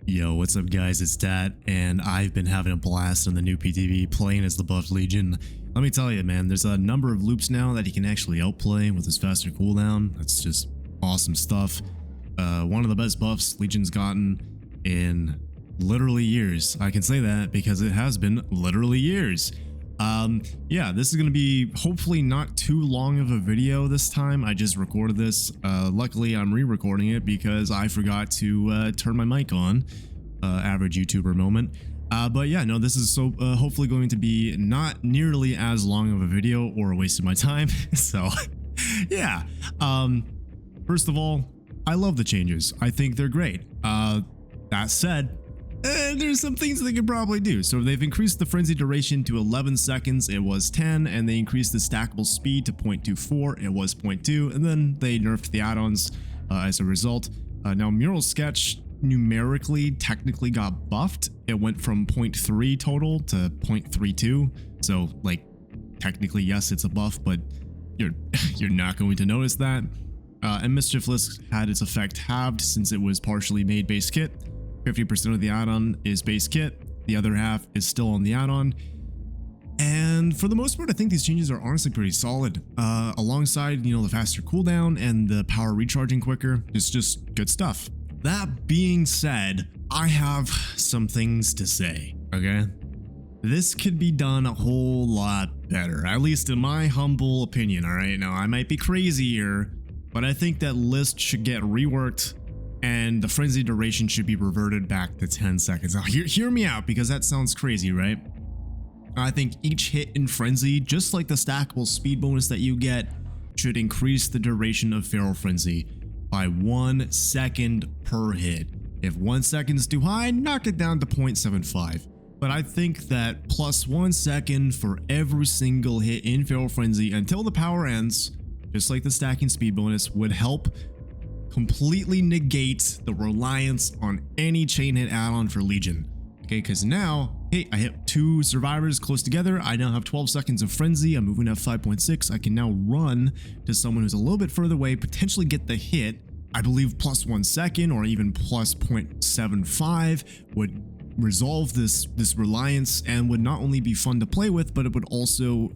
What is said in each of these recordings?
Yo, what's up guys, it's Tat, and I've been having a blast on the new PTV playing as the buffed Legion. Let me tell you man, there's a number of loops now that he can actually outplay with his faster cooldown. That's just awesome stuff. One of the best buffs Legion's gotten in literally years. I can say that because it has been literally years. Yeah, this is going to be hopefully not too long of a video this time. I just recorded this. Luckily I'm re-recording it because I forgot to turn my mic on. Average YouTuber moment. But yeah, no, this is so hopefully going to be not nearly as long of a video or a waste of my time. So yeah, first of all, I love the changes. I think they're great. That said, there's some things they could probably do. So they've increased the frenzy duration to 11 seconds. It was 10, and they increased the stackable speed to 0.24. It was 0.2, and then they nerfed the add-ons as a result. Now Mural Sketch numerically technically got buffed. It went from 0.3 total to 0.32. So like technically yes, it's a buff, but you're not going to notice that. And Mischiefless had its effect halved since it was partially made base kit. 50% of the add-on is base kit, the other half is still on the add-on. And for the most part, I think these changes are honestly pretty solid. Alongside, you know, the faster cooldown and the power recharging quicker, it's just good stuff. That being said, I have some things to say, okay? This could be done a whole lot better, at least in my humble opinion, alright? Now, I might be crazy here, but I think that list should get reworked and the frenzy duration should be reverted back to 10 seconds. Now, hear me out, because that sounds crazy, right? I think each hit in frenzy, just like the stackable speed bonus that you get, should increase the duration of Feral Frenzy by 1 second per hit. If 1 second is too high, knock it down to 0.75. But I think that plus 1 second for every single hit in Feral Frenzy until the power ends, just like the stacking speed bonus, would help completely negate the reliance on any chain hit add-on for Legion. Okay, because now, hey, I hit 2 survivors close together. I now have 12 seconds of frenzy. I'm moving up 5.6. I can now run to someone who's a little bit further away, potentially get the hit. I believe plus 1 second or even plus 0.75 would resolve this reliance and would not only be fun to play with, but it would also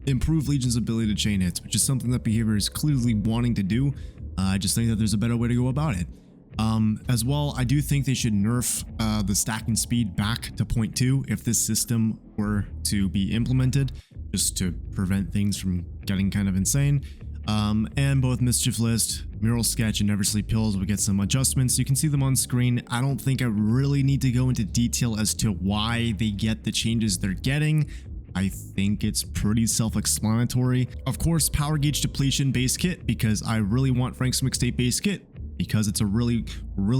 improve Legion's ability to chain hits, which is something that Behavior is clearly wanting to do. I just think that there's a better way to go about it. As well, I do think they should nerf the stacking speed back to 0.2 if this system were to be implemented, just to prevent things from getting kind of insane. And both Mischiefless, Mural Sketch, and Never Sleep Pills will get some adjustments. You can see them on screen. I don't think I really need to go into detail as to why they get the changes they're getting. I think it's pretty self-explanatory. Of course, Power Gauge Depletion base kit, because I really want Frank's Mixtape base kit, because it's a really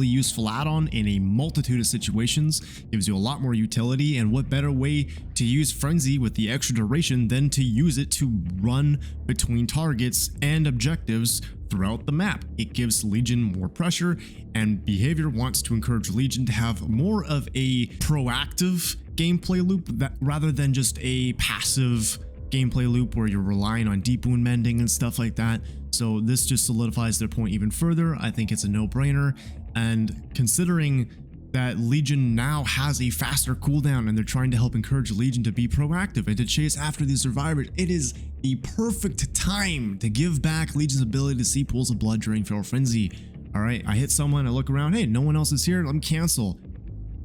useful add-on in a multitude of situations. Gives you a lot more utility, and what better way to use Frenzy with the extra duration than to use it to run between targets and objectives throughout the map. It gives Legion more pressure, and Behavior wants to encourage Legion to have more of a proactive gameplay loop rather than just a passive gameplay loop where you're relying on deep wound mending and stuff like that. So this just solidifies their point even further. I think it's a no-brainer, and considering that Legion now has a faster cooldown and they're trying to help encourage Legion to be proactive and to chase after these survivors, it is the perfect time to give back Legion's ability to see pools of blood during Feral Frenzy. All right, I hit someone, I look around, hey, no one else is here, let me cancel.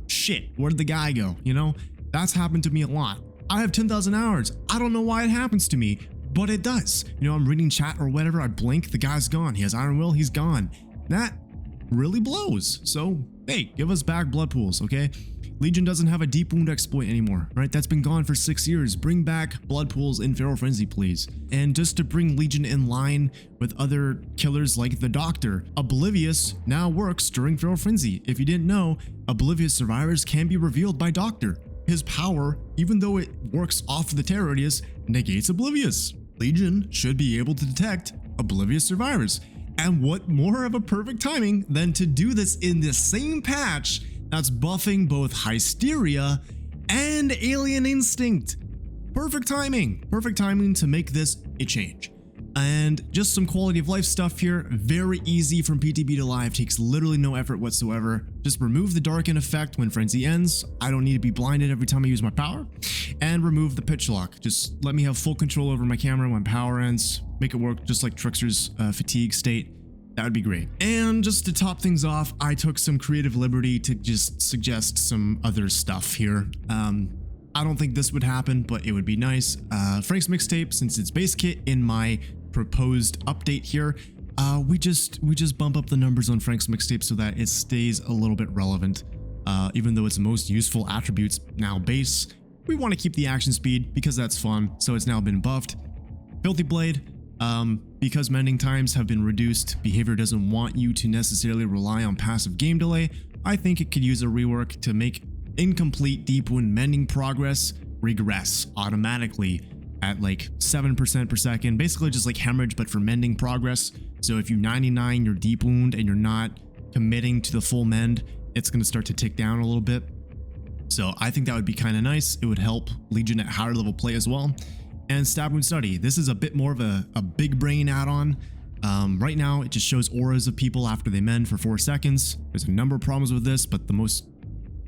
Shit, where did the guy go? You know, that's happened to me a lot. I have 10,000 hours. I don't know why it happens to me, but it does. You know, I'm reading chat or whatever, I blink, the guy's gone. He has Iron Will, he's gone. That really blows. So, hey, give us back blood pools, okay? Legion doesn't have a deep wound exploit anymore, right? That's been gone for 6 years. Bring back blood pools in Feral Frenzy, please. And just to bring Legion in line with other killers like the Doctor, Oblivious now works during Feral Frenzy. If you didn't know, Oblivious survivors can be revealed by Doctor. His power, even though it works off the terror radius, negates Oblivious. Legion should be able to detect Oblivious survivors. And what more of a perfect timing than to do this in the same patch that's buffing both Hysteria and Alien Instinct. Perfect timing to make this a change. And just some quality of life stuff here. Very easy from PTB to live, takes literally no effort whatsoever. Just remove the darken effect when frenzy ends. I don't need to be blinded every time I use my power. And remove the pitch lock. Just let me have full control over my camera when power ends. Make it work just like Trickster's fatigue state. That would be great. And just to top things off, I took some creative liberty to just suggest some other stuff here. I don't think this would happen, but it would be nice. Frank's mixtape, since it's base kit in my proposed update here, we just bump up the numbers on Frank's mixtape so that it stays a little bit relevant. Even though its most useful attributes now base, we want to keep the action speed because that's fun, so it's now been buffed. 𝗕𝗹𝘂𝗶𝘁𝗍𝗄, because mending times have been reduced, behavior doesn't want you to necessarily rely on passive game delay. I think it could use a rework to make incomplete deep wound mending progress regress automatically at like 7% per second, basically just like hemorrhage but for mending progress. So if you 99 your deep wound and you're not committing to the full mend, it's going to start to tick down a little bit. So I think that would be kind of nice. It would help Legion at higher level play as well. And stab wound study, this is a bit more of a big brain add-on. Right now it just shows auras of people after they mend for 4 seconds. There's a number of problems with this, but the most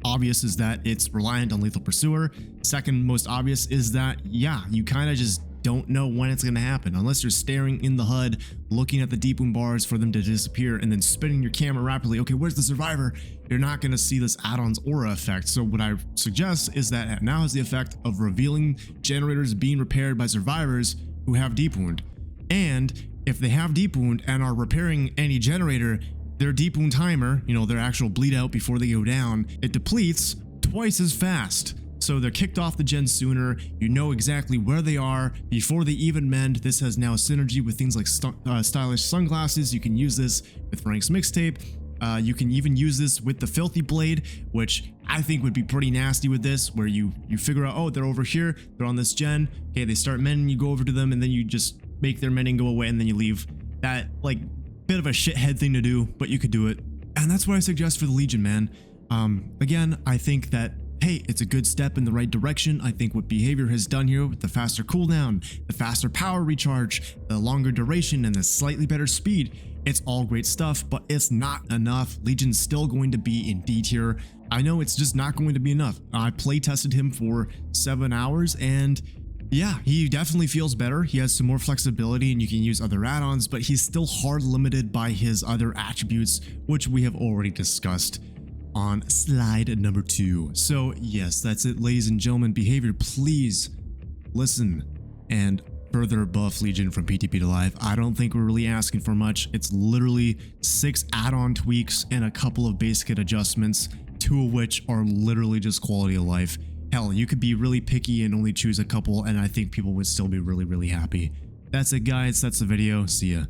obvious is that it's reliant on lethal pursuer. Second most obvious is that, yeah, you kind of just don't know when it's going to happen unless you're staring in the HUD, looking at the deep wound bars for them to disappear, and then spinning your camera rapidly. Okay, where's the survivor? You're not going to see this add-on's aura effect. So what I suggest is that it now has the effect of revealing generators being repaired by survivors who have deep wound. And if they have deep wound and are repairing any generator, their deep wound timer, you know, their actual bleed out before they go down, it depletes twice as fast. So they're kicked off the gen sooner. You know exactly where they are before they even mend. This has now synergy with things like stylish sunglasses. You can use this with Frank's mixtape. You can even use this with the 𝗕𝗹𝘂𝗶𝘂𝗄, which I think would be pretty nasty with this, where you figure out, oh, they're over here, they're on this gen. Okay, they start mending, you go over to them, and then you just make their mending go away, and then you leave. That, like, bit of a shithead thing to do, but you could do it. And that's what I suggest for the Legion, man. Again, I think that, hey, it's a good step in the right direction. I think what behavior has done here with the faster cooldown, the faster power recharge, the longer duration, and the slightly better speed, it's all great stuff, but it's not enough. Legion's still going to be in D tier. I know it's just not going to be enough. I play tested him for 7 hours, and yeah, he definitely feels better. He has some more flexibility and you can use other add-ons, but he's still hard limited by his other attributes, which we have already discussed on slide number 2. So yes, that's it, ladies and gentlemen. Behavior, please listen and further buff Legion from PTB to live. I don't think we're really asking for much. It's literally 6 add-on tweaks and a couple of base kit adjustments, 2 of which are literally just quality of life. Hell, you could be really picky and only choose a couple, and I think people would still be really, really happy. That's it, guys. That's the video. See ya.